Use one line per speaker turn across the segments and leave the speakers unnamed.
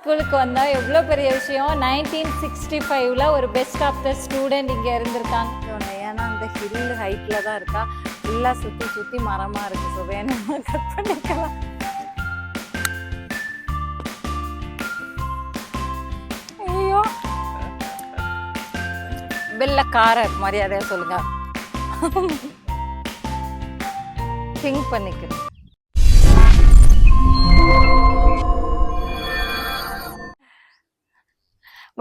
ஸ்கூலுக்கு வந்தால் எவ்வளோ பெரிய விஷயம். 1965 ஒரு பெஸ்ட் ஆஃப் த ஸ்டூடெண்ட் இங்கே இருந்திருக்காங்க. ஏன்னா அந்த ஹில் ஹைட்டில் தான் இருக்கா, ஃபுல்லாக சுற்றி சுற்றி மரமாக இருக்குது. ஸோ வேணுமா கட் பண்ணிக்கலாம். ஐயோ வெள்ளக்காரர் மரியாதையாக சொல்லுங்க. திங்க் பண்ணிக்கிறேன்.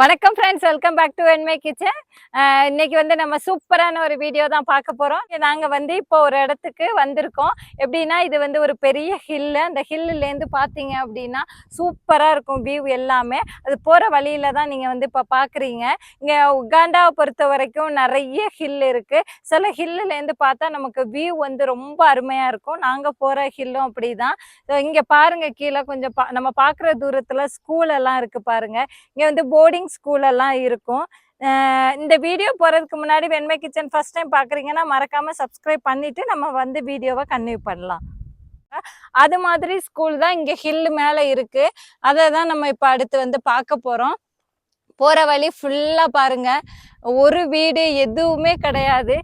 வணக்கம் ஃப்ரெண்ட்ஸ், வெல்கம் பேக் டு என்மை கிச்சன். இன்னைக்கு வந்து நம்ம சூப்பரான ஒரு வீடியோ தான் பார்க்க போகிறோம். நாங்கள் வந்து இப்போ ஒரு இடத்துக்கு வந்திருக்கோம். எப்படின்னா இது வந்து ஒரு பெரிய ஹில்லு. அந்த ஹில்லுலேருந்து பார்த்தீங்க அப்படின்னா சூப்பராக இருக்கும் வியூ எல்லாமே. அது போகிற வழியில தான் நீங்கள் வந்து இப்போ பார்க்குறீங்க. இங்கே உகாண்டாவை பொறுத்த வரைக்கும் நிறைய ஹில் இருக்குது. சில ஹில்லுலேருந்து பார்த்தா நமக்கு வியூ வந்து ரொம்ப அருமையாக இருக்கும். நாங்கள் போகிற ஹில்லும் அப்படி தான். இங்கே பாருங்கள், கீழே கொஞ்சம் நம்ம பார்க்குற தூரத்தில் ஸ்கூல் எல்லாம் இருக்குது பாருங்கள். இங்கே வந்து போர்டிங் ஸ்கூல் எல்லாம் இருக்கும். இந்த வீடியோ போறதுக்கு முன்னாடி வெண்மை கிச்சன் ஃபர்ஸ்ட் டைம் பாக்குறீங்கன்னா மறக்காம சப்ஸ்கிரைப் பண்ணிட்டு நம்ம வந்து வீடியோவை கன்டினியூ பண்ணலாம். அது மாதிரி ஸ்கூல் தான் இங்க ஹில் மேல இருக்கு. அதை தான் நம்ம இப்ப அடுத்து வந்து பார்க்க போறோம். போற வழி ஃபுல்லா பாருங்க, ஒரு வீடு எதுவுமே கிடையாது.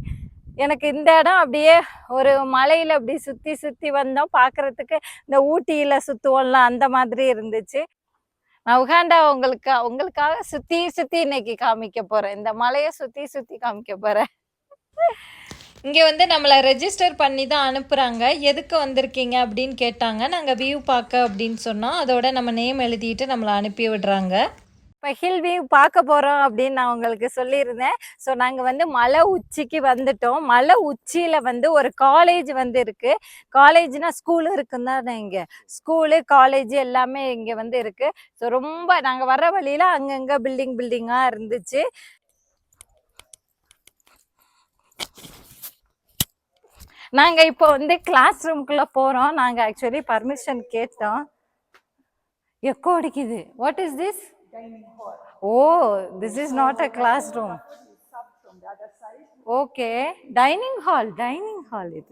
எனக்கு இந்த இடம் அப்படியே ஒரு மலையில அப்படி சுத்தி சுத்தி வந்தோம். பாக்குறதுக்கு இந்த ஊட்டியில சுத்துவோம்ல அந்த மாதிரி இருந்துச்சு. நான் உகாண்டா உங்களுக்காக சுத்தி சுத்தி இன்னைக்கு காமிக்க போறேன். இந்த மலையை சுத்தி சுத்தி காமிக்க போறேன். இங்கே வந்து நம்மளை ரெஜிஸ்டர் பண்ணி தான் அனுப்புகிறாங்க. எதுக்கு வந்திருக்கீங்க அப்படின்னு கேட்டாங்க. நாங்கள் வியூ பார்க்க அப்படின்னு சொன்னோம். அதோட நம்ம நேம் எழுதிட்டு நம்மளை அனுப்பி விடுறாங்க. இப்போ ஹில் வியூ பார்க்க போகிறோம் அப்படின்னு நான் உங்களுக்கு சொல்லியிருந்தேன். ஸோ நாங்கள் வந்து மலை உச்சிக்கு வந்துட்டோம். மலை உச்சியில் வந்து ஒரு காலேஜ் வந்து இருக்குது. காலேஜ்னால் ஸ்கூலு இருக்குன்னு தான். இங்கே ஸ்கூலு காலேஜ் எல்லாமே இங்கே வந்து இருக்குது. ஸோ ரொம்ப நாங்கள் வர்ற வழியில் அங்கங்கே பில்டிங்காக இருந்துச்சு. நாங்கள் இப்போ வந்து கிளாஸ் ரூம்குள்ளே போகிறோம். நாங்கள் ஆக்சுவலி பர்மிஷன் கேட்டோம். எக்கோ அடிக்குது. What is this? Dining hall. Oh, this is not a classroom. From the other side. Okay, dining hall it.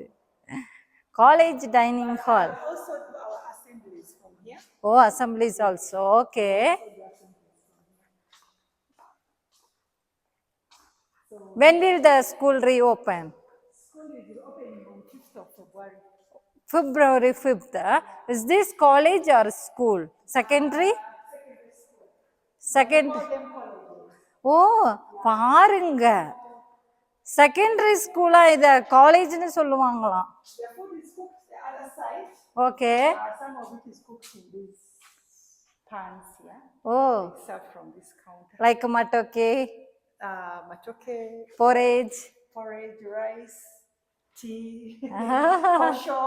College dining hall. Also do our assemblies from here. Oh, assemblies also. Okay. When will the school reopen? School will be opening on 5th of February. February 5th. Is this college or school? Secondary? Second. ஓ பாருங்க, secondary ஸ்கூலா இத காலேஜ்னு சொல்லுவாங்களாம். Okay. ஓ like matooke, porridge, rice, tea, posho.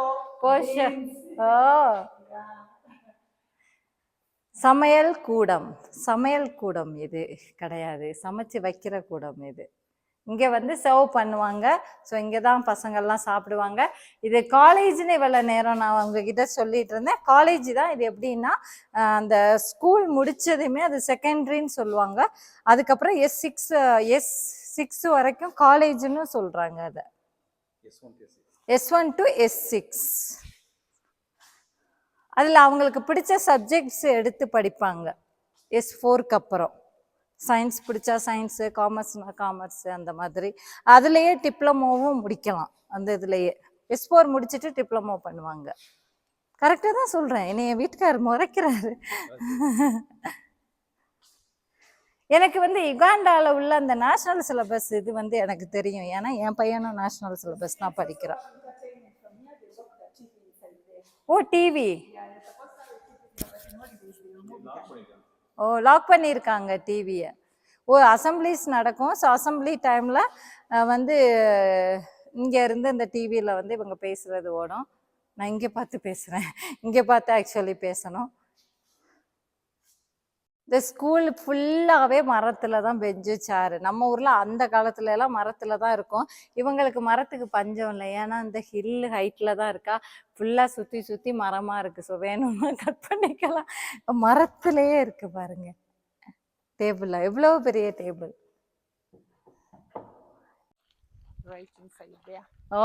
ஓ சமையல் கூடம் இது கிடையாது, சமைச்சு வைக்கிற கூடம் இது. இங்கே வந்து சர்வ் பண்ணுவாங்க. ஸோ இங்கே தான் பசங்கள்லாம் சாப்பிடுவாங்க. இது காலேஜ்னு இவ்வளோ நேரம் நான் உங்ககிட்ட சொல்லிட்டு இருந்தேன். காலேஜ் தான் இது. எப்படின்னா அந்த ஸ்கூல் முடிச்சதுமே அது செகண்டரின்னு சொல்லுவாங்க. அதுக்கப்புறம் S6 வரைக்கும் காலேஜ்னு சொல்கிறாங்க. அதை S1 to S6. அதில் அவங்களுக்கு பிடிச்ச சப்ஜெக்ட்ஸ் எடுத்து படிப்பாங்க. S4க்கு அப்புறம் சயின்ஸ் பிடிச்சா சயின்ஸு, காமர்ஸ்னா காமர்ஸு, அந்த மாதிரி. அதுலேயே டிப்ளமோவும் முடிக்கலாம். அந்த இதுலேயே S4 முடிச்சுட்டு டிப்ளமோ பண்ணுவாங்க. கரெக்டாக தான் சொல்கிறேன். என்னை என் வீட்டுக்காரர் முறைக்கிறாரு. எனக்கு வந்து யுகாண்டாவில் உள்ள அந்த நேஷ்னல் சிலபஸ் இது வந்து எனக்கு தெரியும். ஏன்னா என் பையனும் நேஷ்னல் சிலபஸ் தான் படிக்கிறான். ஓ டிவி. ஓ லாக் பண்ணியிருக்காங்க டிவியை. ஓ அசம்பிளிஸ் நடக்கும். ஸோ அசம்பிளி டைமில் வந்து இங்கே இருந்து இந்த டிவியில் வந்து இவங்க பேசுகிறது ஓடும். நான் இங்கே பார்த்து பேசுகிறேன். இங்கே பார்த்து ஆக்சுவலி பேசணும். இந்த ஸ்கூல் ஃபுல்லாகவே மரத்தில் தான் பெஞ்சு சேரு. நம்ம ஊரில் அந்த காலத்துல எல்லாம் மரத்தில் தான் இருக்கும். இவங்களுக்கு மரத்துக்கு பஞ்சம் இல்லை. ஏன்னா இந்த ஹில் ஹைட்டில் தான் இருக்கா, ஃபுல்லாக சுற்றி சுற்றி மரமாக இருக்குது. ஸோ வேணும்னா கட் பண்ணிக்கலாம். மரத்துலேயே இருக்குது பாருங்க. டேபிள் எவ்வளோ பெரிய table.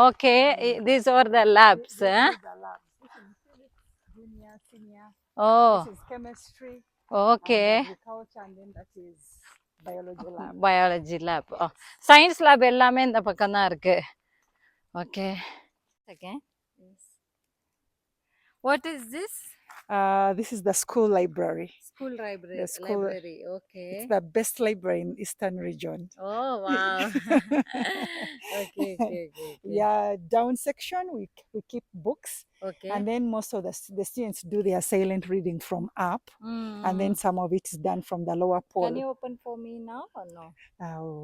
Okay, these are the labs. Oh, this is chemistry. Okay.
Agriculture, and then that is biology lab.
Biology lab science lab எல்லாமே இந்த பக்கம் தான் இருக்கு. Okay. Okay.
Yes.
What is this?
This is the school library.
School library.
The school-
Library.
It's
Okay.
the best library in Eastern region.
Oh wow. Okay, okay, okay.
Yeah, down section we keep books,
Okay.
and then most of the students do their silent reading from up, and then some of it is done from the lower pole.
Can you open for me now or no?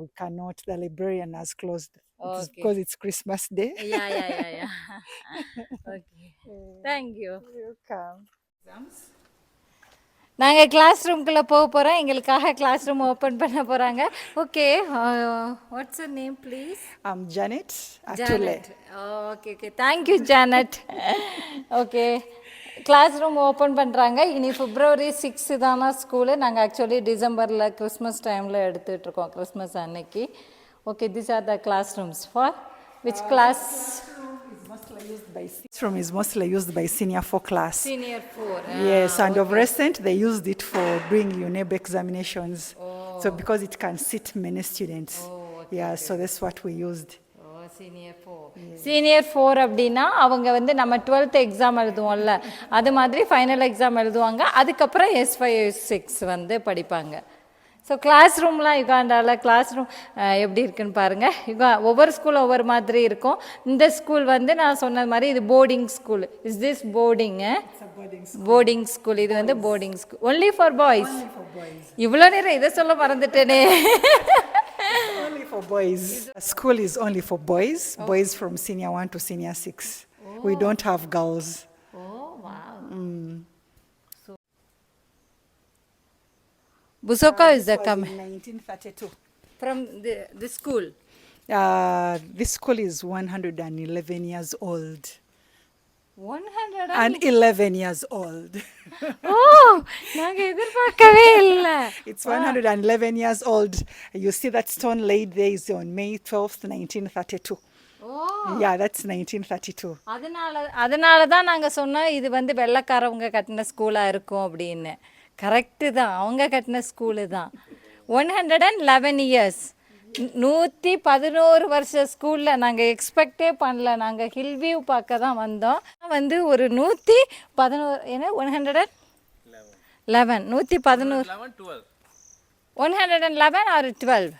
We cannot. The librarian has closed. It's
Okay.
because it's Christmas Day.
Yeah. Okay. Thank you.
Welcome. Exams.
நாங்கள் class ரூம்குள்ளே போக போகிறோம். எங்களுக்காக class room open பண்ண போகிறாங்க. Okay, what's your name please?
I'm Janet Atule.
Janet. Okay thank you Janet. Okay, class room open பண்ணுறாங்க. இனி February 6 தானா ஸ்கூலு. நாங்கள் ஆக்சுவலி டிசம்பரில் கிறிஸ்மஸ் டைமில் எடுத்துகிட்ருக்கோம், கிறிஸ்மஸ் அன்னைக்கு. Okay, this are the class rooms for which class?
This room is mostly used by senior 4 class.
Senior 4.
Yes, and of recent they used it for doing UNEB examinations. So because it can sit many students. Yeah, so that's what we used.
Senior 4 அப்படின்னா அவங்க வந்து நம்ம 12th exam எழுதுவோம்ல, அது மாதிரி final exam எழுதுவாங்க. அதுக்கப்புறம் S5 S6 வந்து படிப்பாங்க. ஸோ கிளாஸ் ரூம்லாம் யுகாண்டாவில் கிளாஸ் ரூம் எப்படி இருக்குன்னு பாருங்கள். ஒவ்வொரு ஸ்கூலும் ஒவ்வொரு மாதிரி இருக்கும். இந்த ஸ்கூல் வந்து நான் சொன்னது மாதிரி இது boarding school. Is this boarding? Boarding school. இது வந்து boarding school. Only for boys. இவ்வளோ நேரம் இதை சொல்ல மறந்துட்டேனே.
Only for boys. School is only for boys. Boys from senior 1 to senior 6. We don't have girls.
Busoka is the
in 1932.
from the school.
This school is 111 years old.
100
And 11 years old.
நாங்கள் எதிர்பார்க்கவே இல்லை.
It's 111 years old. You see that stone laid there is on May 12th, 1932. Yeah, that's 1932.
அதனால தான் நாங்கள் சொன்னோம் இது வந்து வெள்ளைக்காரவங்க கட்டின ஸ்கூலாக இருக்கும் அப்படின்னு. கரெக்டு தான், அவங்க கட்டின ஸ்கூலு தான். 111 இயர்ஸ், 111 வருஷ ஸ்கூலில் நாங்கள் எக்ஸ்பெக்டே பண்ணல. நாங்கள் ஹில் வியூ பார்க்க தான் வந்தோம். வந்து ஒரு 111 என்ன 111 111 111 ஆர் 12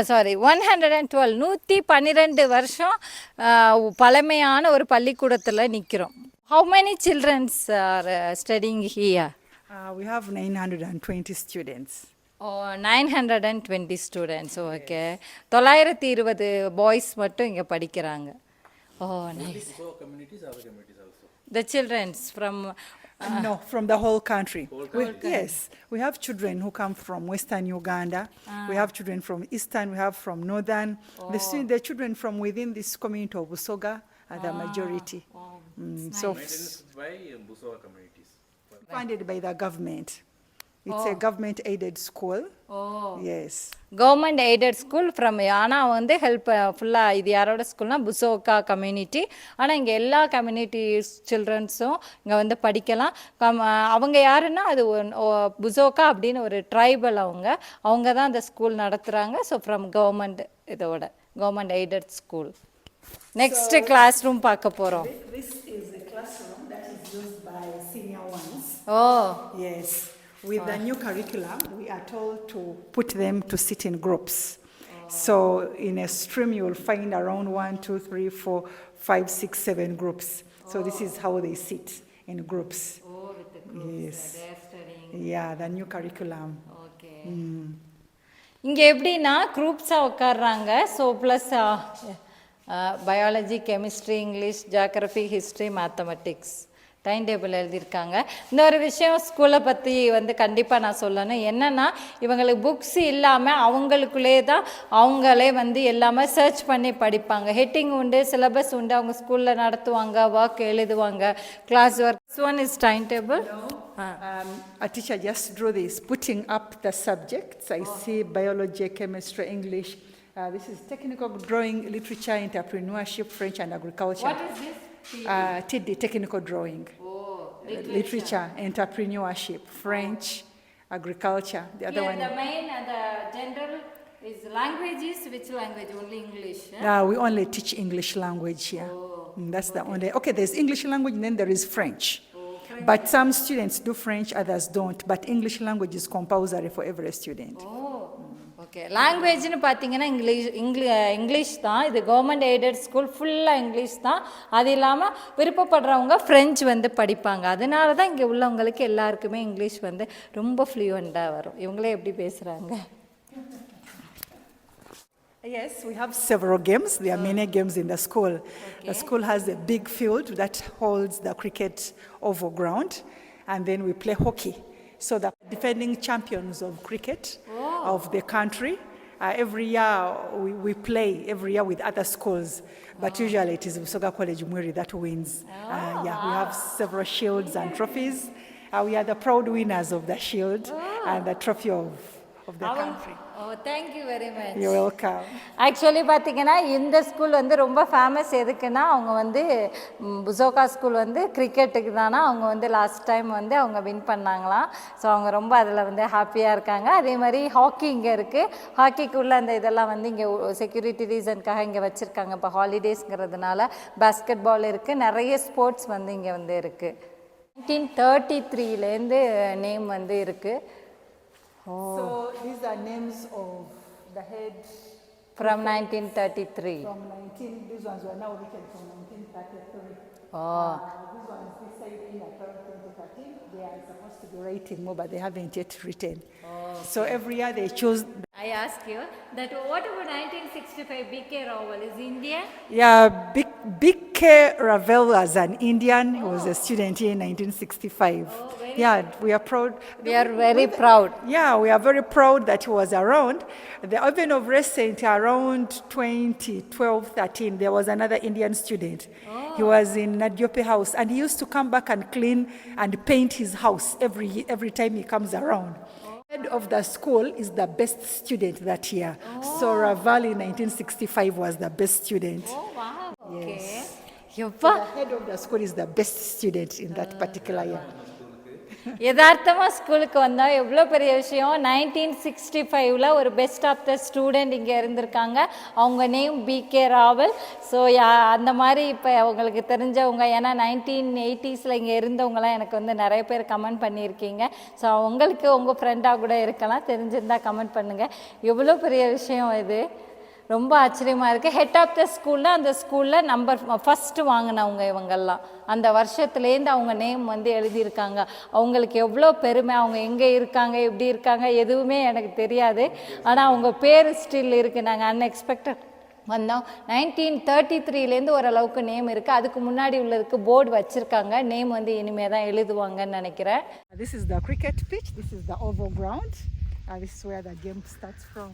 சாரி 112 112 வருஷம் பழமையான ஒரு பள்ளிக்கூடத்தில் நிற்கிறோம். How many children are studying here?
We have 920 students.
920 students. Okay, 920 boys மட்டும் இங்கே படிக்கிறாங்க. Nice. The children's from
No, from the whole country. Yes, we have children who come from Western Uganda. We have children from Eastern. We have from Northern. The children from within this community of Busoga are the majority. So
by Busoga communities.
funded by the government. It's a government aided school. Yes.
Government aided school from. ஆனால் வந்து help ஃபுல்லாக இது யாரோட ஸ்கூல்னால் புசோகா community. ஆனால் இங்கே எல்லா community சில்ட்ரன்ஸும் இங்கே வந்து படிக்கலாம். அவங்க யாருன்னா அது புசோகா அப்படின்னு ஒரு ட்ரைபல். அவங்க தான் அந்த ஸ்கூல் நடத்துகிறாங்க. ஸோ ஃப்ரம் கவர்மெண்ட் இதோட government aided school. Next class room பார்க்க போகிறோம்.
This is a classroom that is used by senior ones. Yes. With the new curriculum, we are told to put them to sit in groups. So in a stream, you will find around 1, 2, 3, 4, 5, 6, 7 groups. So this is how they sit in groups.
With the groups.
Yes.
They are studying.
Yeah, the new curriculum.
Okay. இங்கே எப்படின்னா குரூப்ஸாக உட்காடுறாங்க. So plus biology, chemistry, English, geography, history, mathematics time table எழுதியிருக்காங்க. இந்த ஒரு விஷயம் ஸ்கூலை பற்றி வந்து கண்டிப்பாக நான் சொல்லணும். என்னென்னா இவங்களுக்கு புக்ஸ் இல்லாமல் அவங்களுக்குள்ளே தான் அவங்களே வந்து எல்லாமே சர்ச் பண்ணி படிப்பாங்க. ஹெட்டிங் உண்டு, சிலபஸ் உண்டு, அவங்க ஸ்கூலில் நடத்துவாங்க, ஒர்க் எழுதுவாங்க, class work. This one is time table.
A teacher just drew this, putting up the subjects. I see biology, chemistry, English. This is technical drawing, literature, entrepreneurship, French and agriculture.
What is this?
TD, technical drawing. literature, entrepreneurship, French, agriculture. The other one.
The main, the general is languages. Which language? Only English.
We only teach English language here. That's the only. Okay, there's English language and then there is French. But some students do French, others don't. But English language is compulsory for every student.
Okay லாங்குவேஜ்னு பார்த்தீங்கன்னா English தான். இது government aided school, ஃபுல்லாக English தான். அது இல்லாமல் விருப்பப்படுறவங்க French வந்து படிப்பாங்க. அதனால தான் இங்கே உள்ளவங்களுக்கு எல்லாருக்குமே இங்கிலீஷ் வந்து ரொம்ப ஃப்ளூயண்ட்டாக வரும். இவங்களே எப்படி பேசுகிறாங்க?
Yes, we have several games. There are many games in the school. The school has a big field that holds the cricket oval ground, and then we play hockey. So the defending champions of cricket of the country, every year we play every year with other schools, but usually it is Busoga College Mwiri that wins. We have several shields and trophies. We are the proud winners of the shield and the trophy of the country.
Thank you very much.
You're welcome.
Actually பார்த்தீங்கன்னா இந்த school வந்து ரொம்ப famous எதுக்குன்னா, அவங்க வந்து புசோகா school வந்து கிரிக்கெட்டுக்கு தானா அவங்க வந்து லாஸ்ட் டைம் வந்து அவங்க வின் பண்ணாங்களாம். ஸோ அவங்க ரொம்ப அதில் வந்து ஹாப்பியாக இருக்காங்க. அதே மாதிரி ஹாக்கி இங்கே இருக்குது. ஹாக்கிக்குள்ளே அந்த இதெல்லாம் வந்து இங்கே செக்யூரிட்டி ரீசனுக்காக இங்கே வச்சுருக்காங்க. இப்போ ஹாலிடேஸ்ங்கிறதுனால பாஸ்கெட் பால் இருக்குது, நிறைய ஸ்போர்ட்ஸ் வந்து இங்கே வந்து இருக்குது. 1933லேருந்து நேம் வந்து இருக்குது.
So these are names of the head
From 1933.
from 19. These ones were now written from 1933.
Oh.
These ones deciding that from 2013 they are supposed to be writing more, but they haven't yet written. So every year they choose.
I ask you that what about 1965 B.K. Raval is India?
Yeah, B.K. Ravel was an Indian. He was a student here in 1965. We are proud.
We are very proud.
Yeah, we are very proud that he was around. Even of recent, around 2012-13, there was another Indian student. He was in Nadiope House, and he used to come back and clean and paint his house every time he comes around. Head of the school is the best student that year. So Raval in 1965 was the best student.
Oh wow. Okay.
Yes.
Yoppa.
The head of the school is the best student in that particular year.
யதார்த்தமாக ஸ்கூலுக்கு வந்தால் எவ்வளோ பெரிய விஷயம். 1965ல் ஒரு best of the student இங்கே இருந்திருக்காங்க. அவங்க நேம் B.K. ராவல். ஸோ அந்த மாதிரி இப்போ அவங்களுக்கு தெரிஞ்சவங்க, ஏன்னா 1980ஸில் இங்கே இருந்தவங்களாம் எனக்கு வந்து நிறைய பேர் கமெண்ட் பண்ணியிருக்கீங்க. ஸோ அவங்களுக்கு உங்கள் ஃப்ரெண்டாக கூட இருக்கலாம், தெரிஞ்சிருந்தால் கமெண்ட் பண்ணுங்கள். எவ்வளோ பெரிய விஷயம் இது, ரொம்ப ஆச்சரியமாக இருக்குது. ஹெட் ஆஃப் த ஸ்கூலில் அந்த ஸ்கூலில் நம்பர் ஃபஸ்ட்டு வாங்கினவங்க இவங்கெல்லாம். அந்த வருஷத்துலேருந்து அவங்க நேம் வந்து எழுதியிருக்காங்க. அவங்களுக்கு எவ்வளோ பெருமை. அவங்க எங்கே இருக்காங்க, எப்படி இருக்காங்க, எதுவுமே எனக்கு தெரியாது. ஆனால் அவங்க பேர் ஸ்டில் இருக்குது. நாங்கள் அன்எக்ஸ்பெக்டட் வந்தோம். 1933லேருந்து ஓரளவுக்கு நேம் இருக்குது. அதுக்கு முன்னாடி உள்ளதுக்கு போர்டு வச்சுருக்காங்க. நேம் வந்து இனிமேல் தான் எழுதுவாங்கன்னு நினைக்கிறேன்.
This is the cricket pitch. This is the oval ground. This is where the game starts from.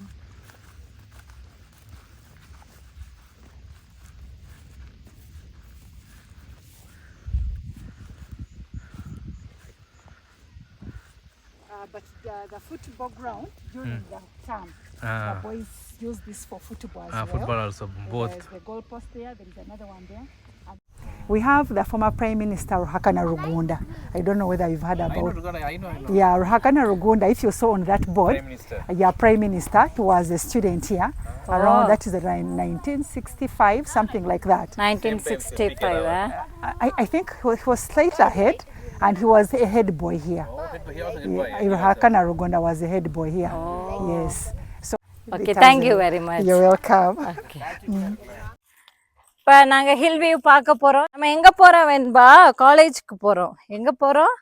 But the football ground during the term, the boys use this for football as well.
Football also, both.
There's the goal post there. There is another one there. We have the former Prime Minister Ruhakana Rugunda. I don't know whether you've heard about.
I know.
Yeah, Ruhakana Rugunda. If you saw on that board,
Prime Minister.
Prime Minister. He was a student here. Around that is around 1965, something like that.
1965.
I think he was slightly ahead. And he was a head boy here.
He was a good boy.
Ruhakana Rugunda was a head boy here. Yes. So.
Okay, thank you very much.
You're welcome.
Okay. இப்போ நாங்கள் hill view பார்க்க போகிறோம். நம்ம எங்கே போகிறோம் வெண்பா? காலேஜுக்கு போகிறோம். எங்கே போகிறோம்?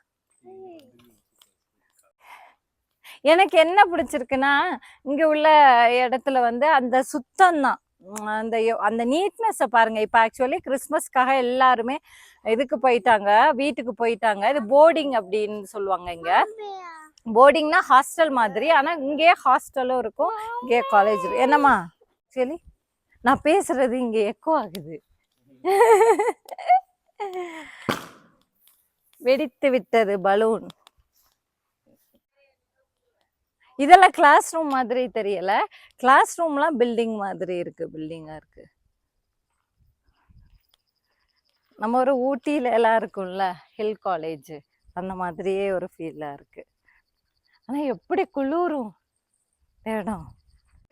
எனக்கு என்ன பிடிச்சிருக்குன்னா, இங்கே உள்ள இடத்துல வந்து அந்த சுத்தம்தான், அந்த நீட்னஸை பாருங்கள். இப்போ ஆக்சுவலி கிறிஸ்மஸ்க்காக எல்லாருமே இதுக்கு போயிட்டாங்க, வீட்டுக்கு போயிட்டாங்க. இது போர்டிங் அப்படின்னு சொல்லுவாங்க. இங்கே போர்டிங்னா ஹாஸ்டல் மாதிரி, ஆனால் இங்கேயே ஹாஸ்டலும் இருக்கும், இங்கேயே காலேஜ் இருக்கும். என்னம்மா ஆக்சுவலி நான் பேசுறது இங்கே எக்கோ ஆகுது. வெடித்து விட்டது பலூன். இதெல்லாம் கிளாஸ் ரூம் மாதிரி தெரியல. கிளாஸ் ரூம்லாம் பில்டிங் மாதிரி இருக்கு, பில்டிங்கா இருக்கு. நம்ம ஒரு ஊட்டியில எல்லாம் இருக்கும்ல ஹில் காலேஜ், அந்த மாதிரியே ஒரு ஃபீலாக இருக்கு. ஆனால் எப்படி குளிரும் இடம்.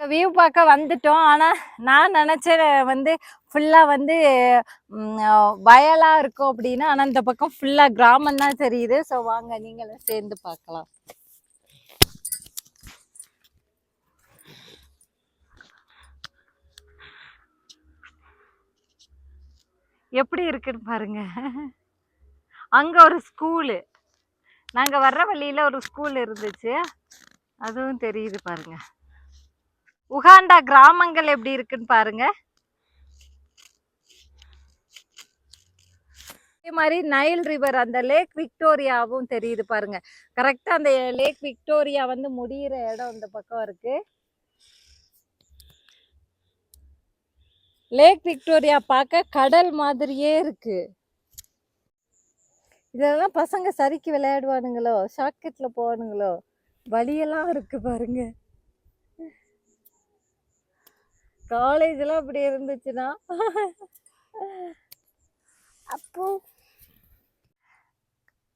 வியூ பார்க்க வந்துட்டோம். ஆனால் நான் நினச்சேன் வந்து ஃபுல்லாக வந்து வயலாக இருக்கும் அப்படின்னு. ஆனால் இந்த பக்கம் ஃபுல்லாக கிராமம் தான் தெரியுது. ஸோ வாங்க நீங்களும் சேர்ந்து பார்க்கலாம். எப்படி இருக்குன்னு பாருங்க. அங்க ஒரு ஸ்கூலு, நாங்க வர்ற வழியில ஒரு ஸ்கூல் இருந்துச்சு, அதுவும் தெரியுது பாருங்க. உகாண்டா கிராமங்கள் எப்படி இருக்குன்னு பாருங்க. அதே மாதிரி நைல் ரிவர், அந்த லேக் விக்டோரியாவும் தெரியுது பாருங்க. கரெக்டா அந்த லேக் விக்டோரியா வந்து முடியிற இடம் இந்த பக்கம் இருக்கு. லேக் விக்டோரியா பார்க்க கடல் மாதிரியே இருக்கு. இதெல்லாம் பசங்க சரிக்கு விளையாடுவானுங்களோ, ஷாக்கெட்ல போவானுங்களோ, வழியெல்லாம் இருக்கு பாருங்க. காலேஜ் எல்லாம் அப்படி இருந்துச்சுன்னா அப்போ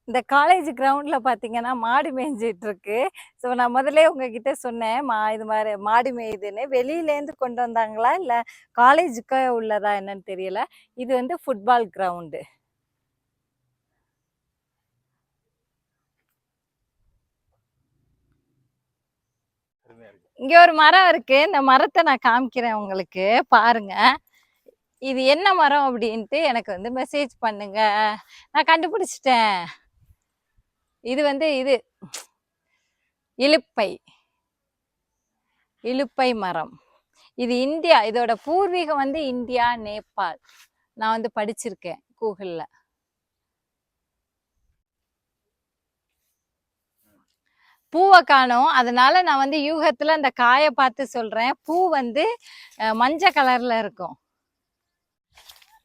இந்த காலேஜ் கிரவுண்ட்ல பாத்தீங்கன்னா மாடு மேய்ஞ்சிட்டு இருக்கு. ஸோ நான் முதல்ல உங்ககிட்ட சொன்னேன், இது மாதிரி மாடு மேயுதுன்னு. வெளியிலேருந்து கொண்டு வந்தாங்களா இல்லை காலேஜுக்கு உள்ளதா என்னன்னு தெரியல. இது வந்து ஃபுட்பால் கிரவுண்டு. இங்க ஒரு மரம் இருக்கு. இந்த மரத்தை நான் காமிக்கிறேன் உங்களுக்கு, பாருங்க. இது என்ன மரம் அப்படின்ட்டு எனக்கு வந்து மெசேஜ் பண்ணுங்க. நான் கண்டுபிடிச்சிட்டேன். இது வந்து இது இலுப்பை, இலுப்பை மரம். இது இந்தியா, இதோட பூர்வீகம் வந்து இந்தியா, நேபாள். நான் வந்து படிச்சிருக்கேன் கூகுள்ல. பூவை காணோம், அதனால நான் வந்து யூகத்துல அந்த காயை பார்த்து சொல்றேன். பூ வந்து மஞ்சள் கலர்ல இருக்கும்.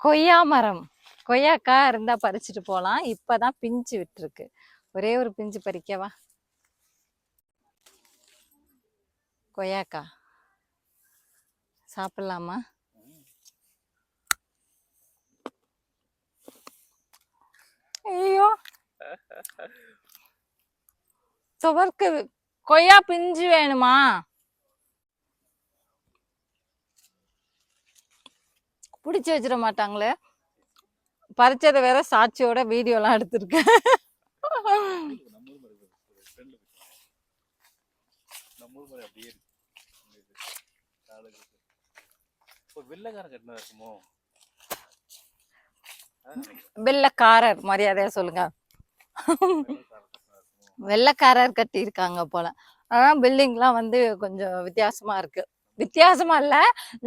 கொய்யா மரம், கொய்யாக்காய் இருந்தா பறிச்சுட்டு போகலாம். இப்பதான் பிஞ்சு விட்டுருக்கு. ஒரே ஒரு பிஞ்சு பறிக்கவா? கொய்யாக்காய் சாப்பிடலாமா? ஐயோ, சுவர்க்கு கொய்யா பிஞ்சு வேணுமா? பிடிச்சி வச்சிட மாட்டாங்களே. பறிச்சதை வேற சாட்சியோட வீடியோலாம் எடுத்திருக்கேன். வெள்ளக்காரர், மரியாதையா சொல்லுங்க. வெள்ளக்காரர் கட்டி இருக்காங்க போல. அதான் பில்டிங்லாம் வந்து கொஞ்சம் வித்தியாசமா இருக்கு. வித்தியாசமா இல்ல,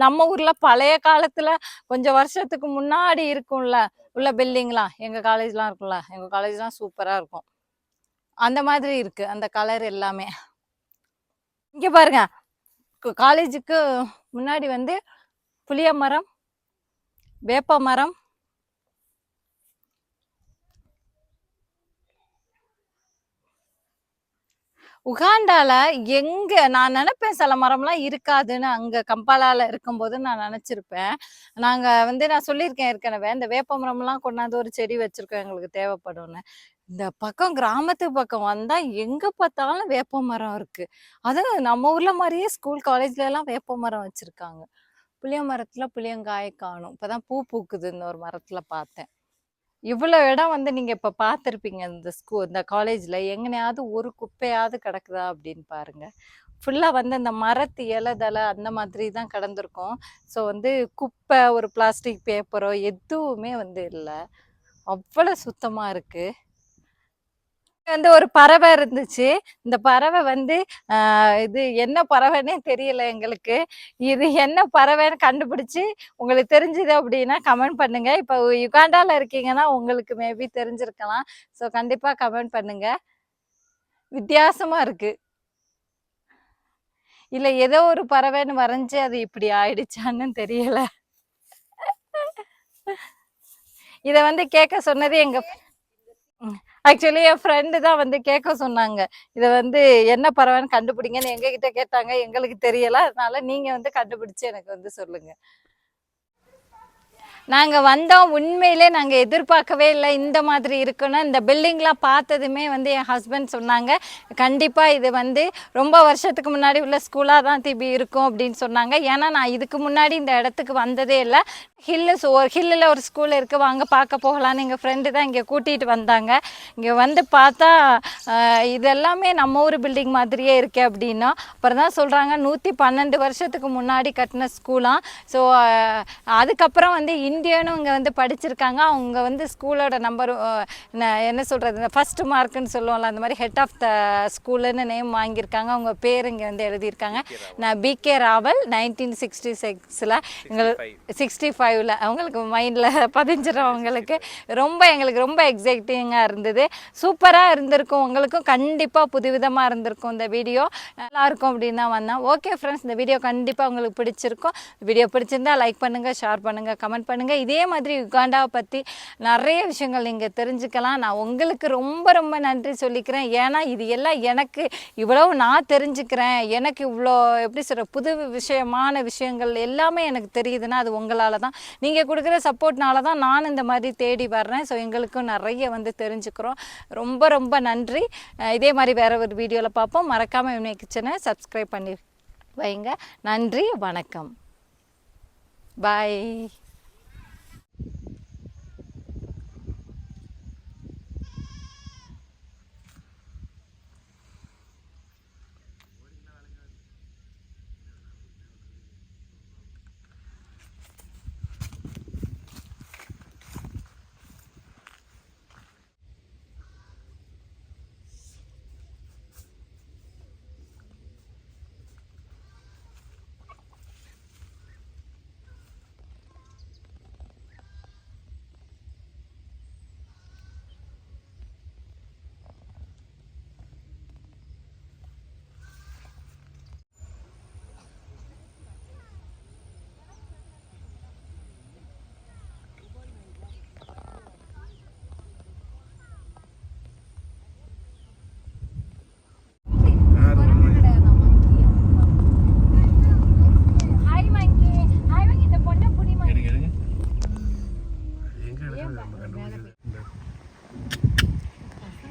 நம்ம ஊர்ல பழைய காலத்துல கொஞ்சம் வருஷத்துக்கு முன்னாடி இருக்கும்ல உள்ள பில்டிங்லாம், எங்க காலேஜ்லாம் இருக்கும்ல, எங்க காலேஜ்லாம் சூப்பரா இருக்கும். அந்த மாதிரி இருக்கு அந்த கலர் எல்லாமே. இங்க பாருங்க, காலேஜுக்கு முன்னாடி வந்து புளிய மரம், வேப்ப மரம், உகாண்டால எங்க நான் நினைப்பேன் சில மரம்லாம் இருக்காதுன்னு. அங்க கம்பாலால இருக்கும்போது நான் நினைச்சிருப்பேன். நாங்க வந்து நான் சொல்லியிருக்கேன் ஏற்கனவே, இந்த வேப்ப மரம்லாம் கொண்டாந்து ஒரு செடி வச்சிருக்கோம், எங்களுக்கு தேவைப்படும்னு. இந்த பக்கம் கிராமத்து பக்கம் வந்தா எங்க பார்த்தாலும் வேப்ப மரம் இருக்கு. அதுவும் நம்ம ஊர்ல மாதிரியே ஸ்கூல் காலேஜ்ல எல்லாம் வேப்ப மரம் வச்சிருக்காங்க. புளிய மரத்துல புளியங்காய காணும். இப்பதான் பூ பூக்குது இந்த ஒரு மரத்துல பார்த்தேன். இவ்வளவு இடம் வந்து நீங்க இப்ப பார்த்திருப்பீங்க இந்த காலேஜ்ல. எங்கனையாவது ஒரு குப்பையாவது கிடக்குதா அப்படின்னு பாருங்க. ஃபுல்லா வந்து அந்த மரத்து இலைதலை அந்த மாதிரி தான் கிடந்திருக்கும். ஸோ வந்து குப்பை, ஒரு பிளாஸ்டிக் பேப்பரோ எதுவுமே வந்து இல்லை. அவ்வளவு சுத்தமா இருக்கு. வந்து ஒரு பறவை இருந்துச்சு. இந்த பறவை வந்து இது என்ன பறவைன்னே தெரியல எங்களுக்கு. இது என்ன பறவைன்னு கண்டுபிடிச்சு உங்களுக்கு தெரிஞ்சது அப்படின்னா கமெண்ட் பண்ணுங்க. இப்போ யுகாண்டால இருக்கீங்கன்னா உங்களுக்கு மேபி தெரிஞ்சிருக்கலாம். ஸோ கண்டிப்பா கமெண்ட் பண்ணுங்க. வித்தியாசமா இருக்கு. இல்ல ஏதோ ஒரு பறவைன்னு வரைஞ்சு அது இப்படி ஆயிடுச்சான்னு தெரியல. இத வந்து கேட்க சொன்னது ஆக்சுவலி என் ஃப்ரெண்டு தான் வந்து கேட்க சொன்னாங்க. இதை வந்து என்ன பறவைன்னு கண்டுபிடிங்கன்னு எங்ககிட்ட கேட்டாங்க. எங்களுக்கு தெரியல, அதனால நீங்க வந்து கண்டுபிடிச்சு எனக்கு வந்து சொல்லுங்க. நாங்கள் வந்தோம், உண்மையிலே நாங்கள் எதிர்பார்க்கவே இல்லை இந்த மாதிரி இருக்குன்னு. இந்த பில்டிங்லாம் பார்த்ததுமே வந்து என் ஹஸ்பண்ட் சொன்னாங்க, கண்டிப்பாக இது வந்து ரொம்ப வருஷத்துக்கு முன்னாடி உள்ள ஸ்கூலாக தான் திருப்பி இருக்கும் அப்படின்னு சொன்னாங்க. ஏன்னா நான் இதுக்கு முன்னாடி இந்த இடத்துக்கு வந்ததே இல்லை. ஹில்லில் ஒரு ஸ்கூல் இருக்குது, வாங்க பார்க்க போகலான்னு எங்கள் ஃப்ரெண்டு தான் இங்கே கூட்டிகிட்டு வந்தாங்க. இங்கே வந்து பார்த்தா இதெல்லாமே நம்ம ஊர் பில்டிங் மாதிரியே இருக்கே அப்படின்னா. அப்புறம் தான் சொல்கிறாங்க 112 வருஷத்துக்கு முன்னாடி கட்டின ஸ்கூலாம். ஸோ அதுக்கப்புறம் வந்து இந்தியனும் இங்கே வந்து படிச்சிருக்காங்க. அவங்க வந்து ஸ்கூலோட நம்பர் என்ன சொல்கிறது, இந்த ஃபஸ்ட்டு மார்க்குன்னு சொல்லுவோம்ல, அந்த மாதிரி ஹெட் ஆஃப் த ஸ்கூலுன்னு நேம் வாங்கியிருக்காங்க. அவங்க பேர் இங்கே வந்து எழுதியிருக்காங்க. நான் பிகே ராவல் 1966 எங்களுக்கு 65 அவங்களுக்கு மைண்டில் பதிஞ்சிடவங்களுக்கு எங்களுக்கு ரொம்ப எக்ஸைட்டிங்காக இருந்தது. சூப்பராக இருந்திருக்கும், உங்களுக்கும் கண்டிப்பாக புதுவிதமாக இருந்திருக்கும் இந்த வீடியோ. நல்லா இருக்கும் அப்படின்னு தான் வந்தேன். ஓகே ஃப்ரெண்ட்ஸ், இந்த வீடியோ கண்டிப்பாக உங்களுக்கு பிடிச்சிருக்கும். வீடியோ பிடிச்சிருந்தா லைக் பண்ணுங்கள், ஷேர் பண்ணுங்கள், கமெண்ட் பண்ணுங்கள். இதே மாதிரி யுகாண்டாவை பற்றி நிறைய விஷயங்கள் நீங்கள் தெரிஞ்சுக்கலாம். நான் உங்களுக்கு ரொம்ப ரொம்ப நன்றி சொல்லிக்கிறேன். ஏன்னா இது எல்லாம் எனக்கு இவ்வளவு நான் தெரிஞ்சுக்கிறேன், எனக்கு இவ்வளோ எப்படி சொல்கிற புது விஷயங்கள் எல்லாமே எனக்கு தெரியுதுன்னா அது உங்களால் தான், நீங்கள் கொடுக்குற சப்போர்ட்னால தான் நான் இந்த மாதிரி தேடி வர்றேன். ஸோ எங்களுக்கும் நிறைய வந்து தெரிஞ்சுக்கிறோம். ரொம்ப ரொம்ப நன்றி. இதே மாதிரி வேறு ஒரு வீடியோவில் பார்ப்போம். மறக்காமல் எம்ஏ கிச்சனை சப்ஸ்கிரைப் பண்ணி வைங்க. நன்றி, வணக்கம், பாய்.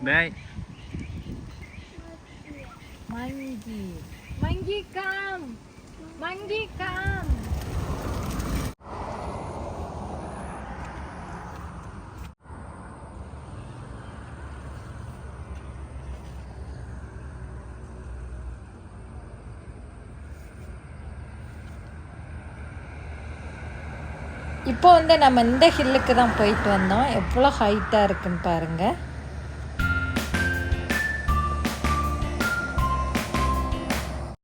Bye.
Monkey come. Monkey come. இப்போ வந்து நம்ம இந்த ஹில்லுக்கு தான் போயிட்டு வந்தோம். எவ்வளோ ஹைட்டாக இருக்குன்னு பாருங்கள்.